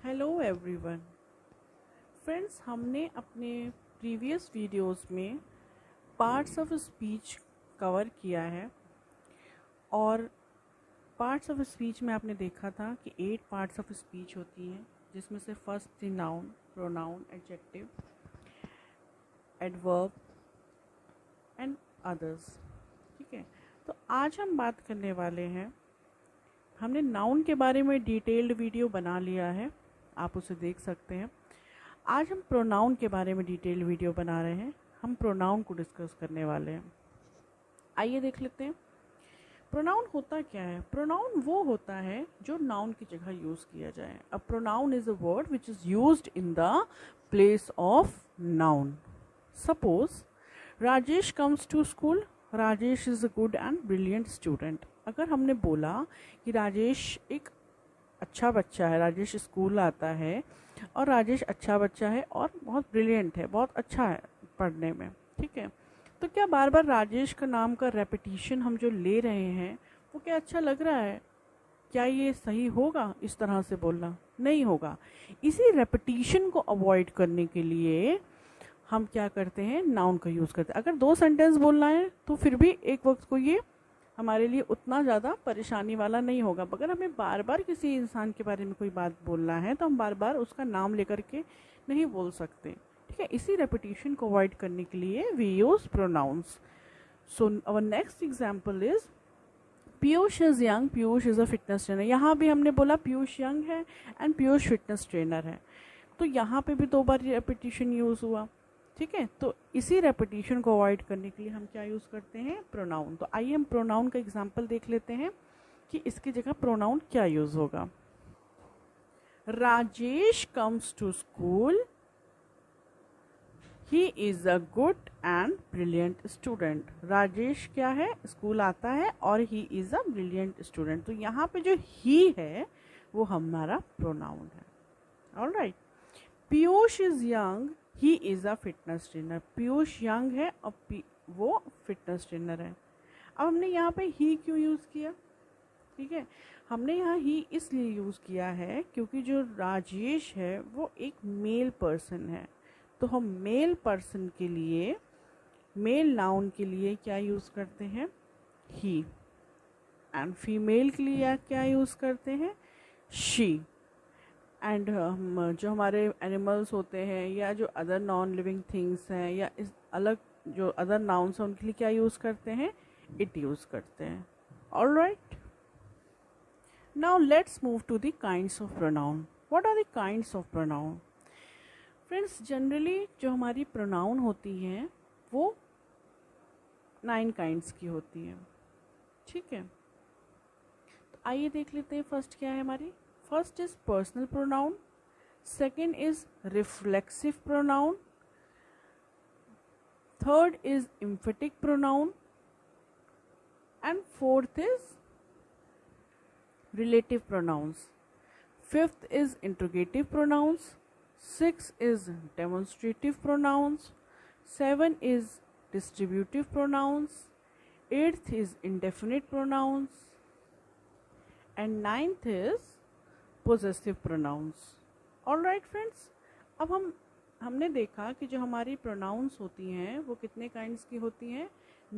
Hello everyone friends, हमने अपने previous videos में पार्ट्स ऑफ स्पीच कवर किया है और पार्ट्स ऑफ स्पीच में आपने देखा था कि 8 पार्ट्स ऑफ स्पीच होती हैं, जिसमें से फर्स्ट थी noun, pronoun, adjective, adverb and others. ठीक है, तो आज हम बात करने वाले हैं, हमने नाउन के बारे में डिटेल्ड वीडियो बना लिया है, आप उसे देख सकते हैं। आज हम प्रोनाउन के बारे में डिटेल्ड वीडियो बना रहे हैं। हम प्रोनाउन को डिस्कस करने वाले हैं। आइए देख लेते हैं प्रोनाउन होता क्या है। प्रोनाउन वो होता है जो नाउन की जगह यूज़ किया जाए। A pronoun is a word which is used in the place of noun. Suppose Rajesh comes to school, Rajesh is a good and brilliant student. अगर हमने बोला कि राजेश एक अच्छा बच्चा है, राजेश स्कूल आता है और राजेश अच्छा बच्चा है और बहुत ब्रिलियंट है, बहुत अच्छा है पढ़ने में, ठीक है, तो क्या बार बार राजेश का नाम का रेपिटिशन हम जो ले रहे हैं वो क्या अच्छा लग रहा है? क्या ये सही होगा इस तरह से बोलना? नहीं होगा। इसी रेपिटिशन को अवॉइड करने के लिए हम क्या करते हैं, नाउन का यूज़ करते हैं। अगर 2 सेंटेंस बोलना है तो फिर भी एक वक्त को ये हमारे लिए उतना ज़्यादा परेशानी वाला नहीं होगा। अगर हमें बार बार किसी इंसान के बारे में कोई बात बोलना है तो हम बार बार उसका नाम लेकर के नहीं बोल सकते। ठीक है, इसी रेपिटेशन को अवॉइड करने के लिए we use pronouns. So our next example is Piyush is young, Piyush is a fitness trainer. यहाँ भी हमने बोला पीयूष यंग है एंड पीयूष फिटनेस ट्रेनर है, तो यहाँ पे भी 2 बार रेपिटेशन यूज हुआ। ठीक है, तो इसी रेपिटेशन को अवॉइड करने के लिए हम क्या यूज़ करते हैं, प्रोनाउन। तो आइए हम प्रोनाउन का एग्जांपल देख लेते हैं कि इसकी जगह प्रोनाउन क्या यूज़ होगा। Rajesh comes to school, he is a good and brilliant student. Rajesh क्या है, स्कूल आता है और he is a brilliant student. तो यहाँ पे जो ही है वो हमारा प्रोनाउन है। Alright. Piyush is young, he is a fitness trainer. Piyush young है और वो फिटनेस ट्रेनर है। अब हमने यहाँ पे ही क्यों यूज़ किया? ठीक है, हमने यहाँ ही इसलिए यूज़ किया है क्योंकि जो राजेश है वो एक मेल पर्सन है, तो हम मेल पर्सन के लिए, मेल नाउन के लिए क्या यूज़ करते हैं, ही। एंड फीमेल के लिए क्या यूज़ करते हैं, शी। एंड जो हमारे एनिमल्स होते हैं या जो अदर नॉन लिविंग थिंग्स हैं या इस अलग जो अदर नाउन्स हैं उनके लिए क्या यूज़ करते हैं, इट यूज़ करते हैं। Alright, now let's move to the kinds of pronoun. What are the kinds of pronoun? Friends, generally जो हमारी प्रोनाउन होती हैं वो 9 काइंड्स की होती हैं। ठीक है, तो आइए देख लेते हैं फर्स्ट क्या है हमारी। First is personal pronoun, second is reflexive pronoun, third is emphatic pronoun, and fourth is relative pronouns. Fifth is interrogative pronouns, sixth is demonstrative pronouns, 7 is distributive pronouns, 8th is indefinite pronouns, and 9th is possessive pronouns. Alright friends, अब हमने देखा कि जो हमारी pronounce होती हैं वो कितने काइंड्स की होती हैं,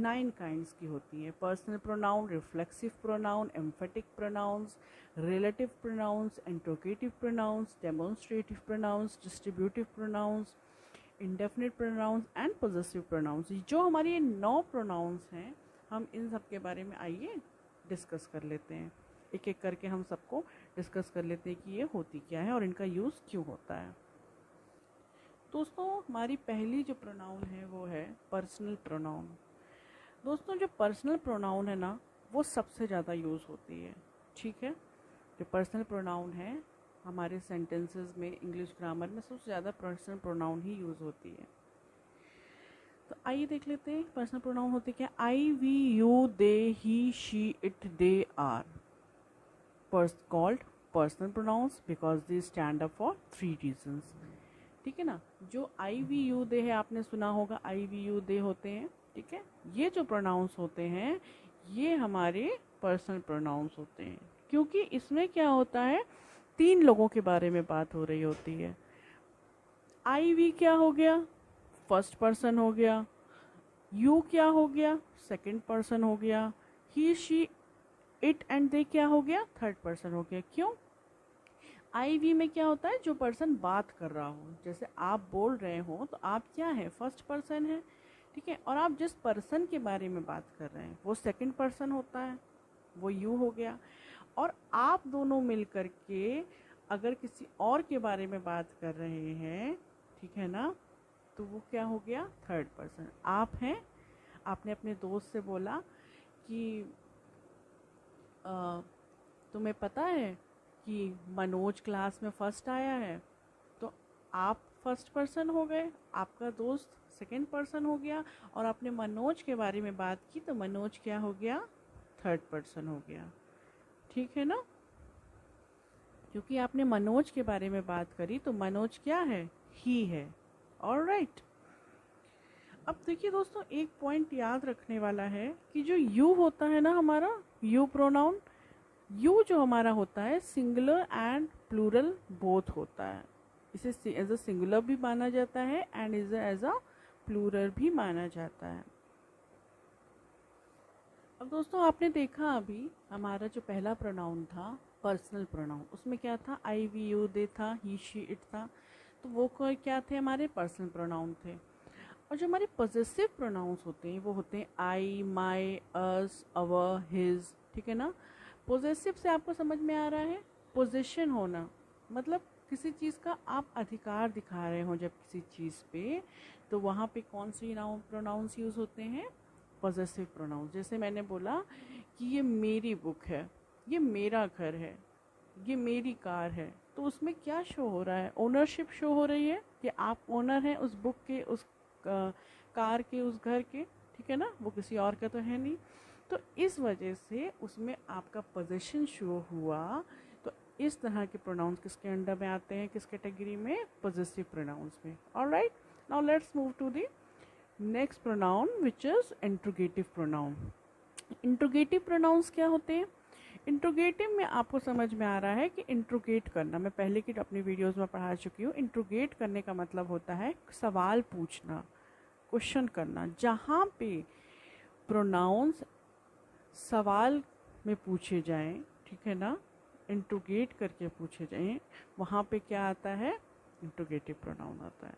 9 काइंड्स की होती हैं। Personal pronoun, reflexive pronoun, emphatic pronouns, relative pronouns, interrogative pronouns, demonstrative pronouns, distributive pronouns, indefinite pronouns and possessive pronouns. जो हमारी ये 9 प्रोनाउंस हैं, हम इन सब के बारे में आइए डिस्कस कर लेते हैं। एक एक करके हम सबको डिस्कस कर लेते हैं कि ये होती क्या है और इनका यूज़ क्यों होता है। दोस्तों, हमारी पहली जो प्रोनाउन है वो है पर्सनल प्रोनाउन। दोस्तों, जो पर्सनल प्रोनाउन है ना वो सबसे ज़्यादा यूज़ होती है। ठीक है, जो पर्सनल प्रोनाउन है हमारे सेंटेंसेस में, इंग्लिश ग्रामर में सबसे ज़्यादा पर्सनल प्रोनाउन ही यूज़ होती है। तो आइए देख लेते हैं पर्सनल प्रोनाउन होते क्या। I, we, you, they, he, she, it, they, are called personal pronouns because they stand up for 3 reasons। ठीक है ना, जो आई, वी, यू, दे है आपने सुना होगा, आई, वी, यू, दे होते हैं। ठीक है, ये जो प्रोनाउंस होते हैं ये हमारे पर्सनल प्रोनाउंस होते हैं, क्योंकि इसमें क्या होता है, 3 लोगों के बारे में बात हो रही होती है। आई वी क्या हो गया, फर्स्ट पर्सन हो गया। यू क्या हो गया, सेकंड पर्सन हो गया। ही शी इट एंड दे क्या हो गया, थर्ड पर्सन हो गया। क्यों? आई वी में क्या होता है, जो पर्सन बात कर रहा हो, जैसे आप बोल रहे हो तो आप क्या है, फर्स्ट पर्सन है, ठीक है। और आप जिस पर्सन के बारे में बात कर रहे हैं वो सेकंड पर्सन होता है, वो यू हो गया। और आप दोनों मिल कर के अगर किसी और के बारे में बात कर रहे हैं, ठीक है ना, तो वो क्या हो गया, थर्ड पर्सन। आप हैं, आपने अपने दोस्त से बोला कि तुम्हें पता है कि मनोज क्लास में फर्स्ट आया है, तो आप फर्स्ट पर्सन हो गए, आपका दोस्त सेकंड पर्सन हो गया। और आपने मनोज के बारे में बात की तो मनोज क्या हो गया, थर्ड पर्सन हो गया, ठीक है ना। क्योंकि आपने मनोज के बारे में बात करी तो मनोज क्या है, ही है। ऑलराइट। अब देखिए दोस्तों, एक पॉइंट याद रखने वाला है कि जो यू होता है ना हमारा, यू प्रोनाउन, यू जो हमारा होता है सिंगुलर एंड प्लूरल बोथ होता है। इसे एज अ सिंगुलर भी माना जाता है एंड एज अ प्लूरल भी माना जाता है। अब दोस्तों आपने देखा अभी हमारा जो पहला प्रोनाउन था पर्सनल प्रोनाउन, उसमें क्या था, आई वी यू दे था, ही शी इट था, तो वो क्या थे, हमारे पर्सनल प्रोनाउन थे। और जो हमारे पॉजेसिव प्रोनाउंस होते हैं वो होते हैं आई, माई, अस, अवर, हिज, ठीक है ना। पॉजेसिव से आपको समझ में आ रहा है पोजीशन होना, मतलब किसी चीज़ का आप अधिकार दिखा रहे हो जब किसी चीज़ पे, तो वहाँ पे कौन सी नाउन प्रोनाउंस यूज़ होते हैं, पॉजेसिव प्रोनाउंस। जैसे मैंने बोला कि ये मेरी बुक है, ये मेरा घर है, ये मेरी कार है, तो उसमें क्या शो हो रहा है, ओनरशिप शो हो रही है कि आप ओनर हैं उस बुक के, उस कार के, उस घर के, ठीक है ना, वो किसी और का तो है नहीं। तो इस वजह से उसमें आपका पोजीशन शो हुआ। तो इस तरह के प्रोनाउंस किसके अंडर में आते हैं, किस कैटेगरी में, पॉजेसिव प्रोनाउंस में। Alright, now let's move to the next pronoun which is interrogative pronoun. Interrogative pronouns क्या होते हैं? इंट्रोगेटिव में आपको समझ में आ रहा है कि इंट्रोगेट करना, मैं पहले की अपनी वीडियोस में पढ़ा चुकी हूँ। इंट्रोगेट करने का मतलब होता है सवाल पूछना, क्वेश्चन करना। जहाँ पे प्रोनाउंस सवाल में पूछे जाएं, ठीक है ना, इंट्रोगेट करके पूछे जाएं, वहाँ पे क्या आता है, इंट्रोगेटिव प्रोनाउन आता है।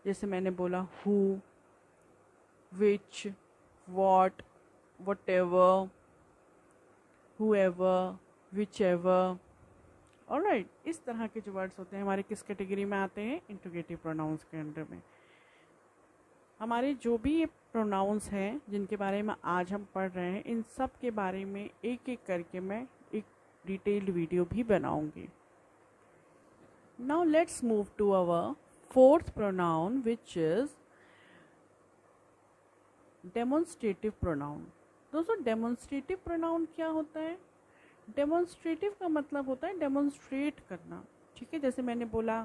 जैसे मैंने बोला who, which, what, whatever, whoever, whichever, alright. इस तरह के जो वर्ड्स होते हैं हमारे किस कैटेगरी में आते हैं, इंट्रोगेटिव प्रोनाउंस के अंडर में। हमारे जो भी ये प्रोनाउंस हैं जिनके बारे में आज हम पढ़ रहे हैं, इन सब के बारे में एक एक करके मैं एक डिटेल्ड वीडियो भी बनाऊंगी। Now let's move to our fourth pronoun which is demonstrative pronoun. दोस्तों डेमोन्स्ट्रेटिव प्रोनाउन क्या होता है? डेमोन्स्ट्रेटिव का मतलब होता है डेमोन्स्ट्रेट करना, ठीक है। जैसे मैंने बोला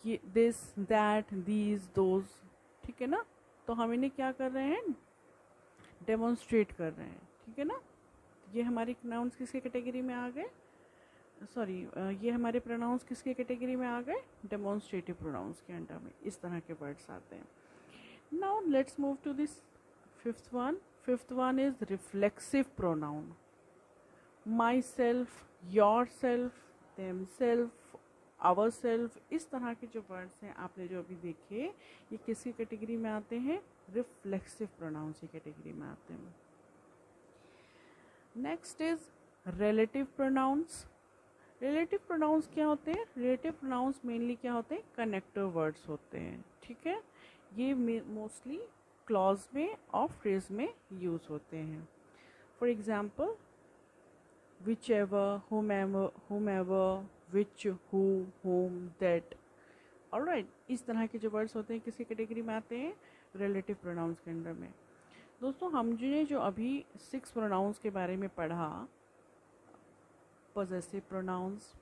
कि दिस, दैट, दीज, दोज, ठीक है ना, तो हम इन्हें क्या कर रहे हैं, डेमोन्स्ट्रेट कर रहे हैं, ठीक है ना। ये हमारे प्रोनाउंस किसके कैटेगरी में आ गए, सॉरी, ये हमारे प्रोनाउंस किसके कैटेगरी में आ गए, डेमोन्स्ट्रेटिव प्रोनाउंस के अंडर में इस तरह के वर्ड्स आते हैं। Now let's move to this fifth one. Fifth one is reflexive pronoun. Myself, yourself, themself, ourself, इस तरह के जो वर्ड्स हैं आपने जो अभी देखे, ये किसकी कैटेगरी में आते हैं, रिफ्लेक्सिव प्रोनाउंस की कैटेगरी में आते हैं। Next is relative pronouns. Relative pronounce क्या होते हैं? रिलेटिव प्रोनाउंस मेनली क्या होते हैं, कनेक्टिव वर्ड्स होते हैं, ठीक है। ये मोस्टली क्लॉज में और फ्रेज में यूज़ होते हैं। For example which ever, whomever, which, who, whom, that, alright. इस तरह के जो वर्ड्स होते हैं किसी कैटेगरी में आते हैं, रिलेटिव प्रोनाउंस के अंडर में। दोस्तों हमने जो अभी 6 प्रोनाउंस के बारे में पढ़ा, possessive pronouns,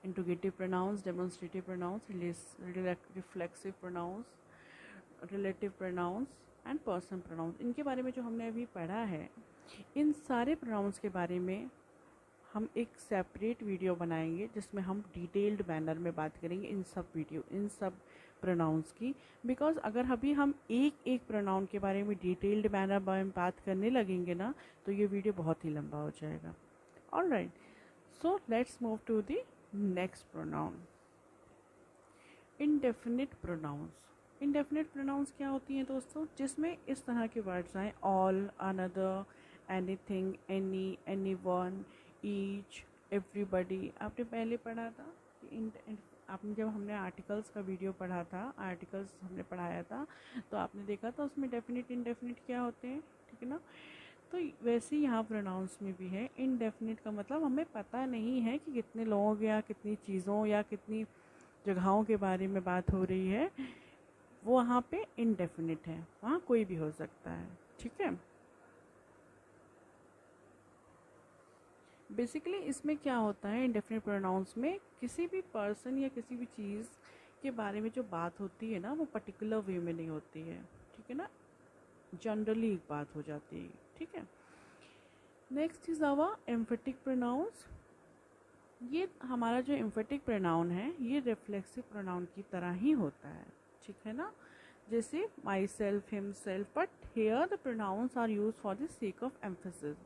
interrogative pronouns, demonstrative pronouns, reflexive pronouns, relative pronouns and person pronouns, इनके बारे में जो हमने अभी पढ़ा है, इन सारे प्रोनाउंस के बारे में हम एक सेपरेट वीडियो बनाएंगे जिसमें हम डिटेल्ड मैनर में बात करेंगे इन सब प्रोनाउंस की। बिकॉज अगर अभी हम एक एक प्रोनाउन के बारे में डिटेल्ड मैनर में बात करने लगेंगे ना, तो ये वीडियो बहुत ही लंबा हो जाएगा। Alright, so let's move to the next pronoun, indefinite pronouns. Indefinite pronouns क्या होती हैं दोस्तों? जिसमें इस तरह के वर्ड्स आए all, another, anything, any, anyone, each, everybody. आपने पहले पढ़ा था आपने जब हमने आर्टिकल्स का वीडियो पढ़ा था, आर्टिकल्स हमने पढ़ाया था, तो आपने देखा था उसमें डेफिनिट इनडेफिनिट क्या होते हैं, ठीक है ना। तो वैसे ही यहाँ प्रोनाउंस में भी है। इनडेफिनिट का मतलब हमें पता नहीं है कि कितने लोग या कितनी चीज़ों या कितनी जगहों के बारे में बात हो रही है, वो वहाँ पे इनडेफिनिट है, वहाँ कोई भी हो सकता है, ठीक है। बेसिकली इसमें क्या होता है, इंडेफिनिट प्रोनाउंस में किसी भी पर्सन या किसी भी चीज़ के बारे में जो बात होती है ना, वो पर्टिकुलर वे में नहीं होती है, ठीक है ना, जनरली एक बात हो जाती है, ठीक है। Next is our emphatic pronouns. ये हमारा जो एम्फेटिक प्रोनाउन है ये रिफ्लेक्सिव प्रोनाउन की तरह ही होता है, ठीक है ना। जैसे myself, himself, but here the pronouns are use for the sake of emphasis.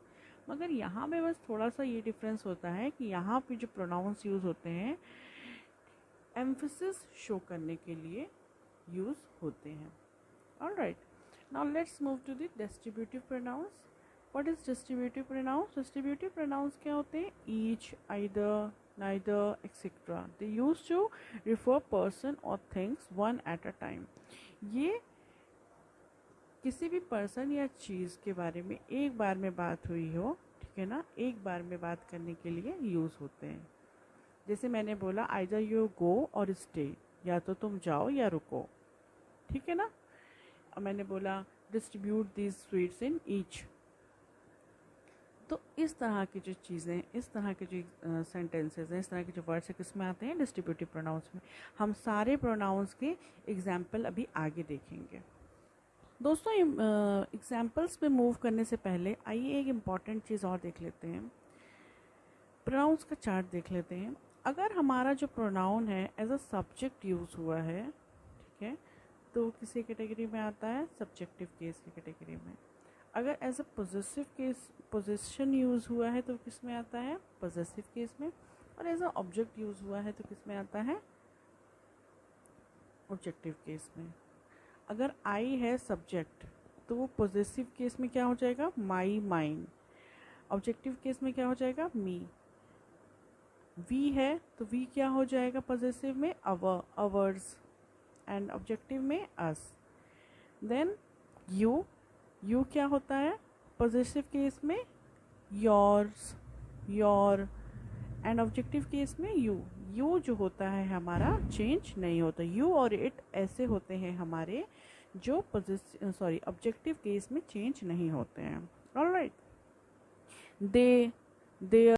मगर यहाँ पे बस थोड़ा सा ये डिफरेंस होता है कि यहाँ पे जो प्रोनाउंस यूज़ होते हैं एम्फेसिस शो करने के लिए यूज़ होते हैं। Alright, now let's move to the distributive pronouns. What is distributive pronouns? Distributive pronouns क्या होते हैं? Each, either, neither, etcetera. They use to refer person और things one at a time. ये किसी भी पर्सन या चीज़ के बारे में एक बार में बात हुई हो, ठीक है ना, एक बार में बात करने के लिए यूज़ होते हैं। जैसे मैंने बोला आइदर यू गो और स्टे, या तो तुम जाओ या रुको, ठीक है ना। और मैंने बोला distribute these sweets in each. तो इस तरह की जो चीज़ें, इस तरह के जो सेंटेंसेस हैं, इस तरह के जो वर्ड्स हैं, किस में आते हैं? डिस्ट्रीब्यूटिव प्रोनाउंस में। हम सारे प्रोनाउंस के एग्जाम्पल अभी आगे देखेंगे। दोस्तों एग्जाम्पल्स में मूव करने से पहले आइए एक इम्पॉर्टेंट चीज़ और देख लेते हैं। प्रोनाउंस का चार्ट देख लेते हैं। अगर हमारा जो प्रोनाउन है एज अ सब्जेक्ट यूज़ हुआ है, ठीक है, तो किसी कैटेगरी में आता है? सब्जेक्टिव केस की कैटेगरी में। अगर as a possessive case, possession use हुआ है, तो किस में आता है? पॉजेसिव केस में। और एज अ ऑब्जेक्ट यूज़ हुआ है तो किस में आता है? ऑब्जेक्टिव केस में। अगर आई है सब्जेक्ट, तो वो पॉजेसिव केस में क्या हो जाएगा? माई, माइन। ऑब्जेक्टिव केस में क्या हो जाएगा? मी। वी है तो वी क्या हो जाएगा पॉजेसिव में? अवर, अवर्स। एंड ऑब्जेक्टिव में अस। देन यू, यू क्या होता है पॉजेसिव केस में? Yours, your. And objective case में यू। यू जो होता है हमारा चेंज नहीं होता। यू और इट ऐसे होते हैं हमारे जो ऑब्जेक्टिव केस में चेंज नहीं होते हैं। Alright, they, there,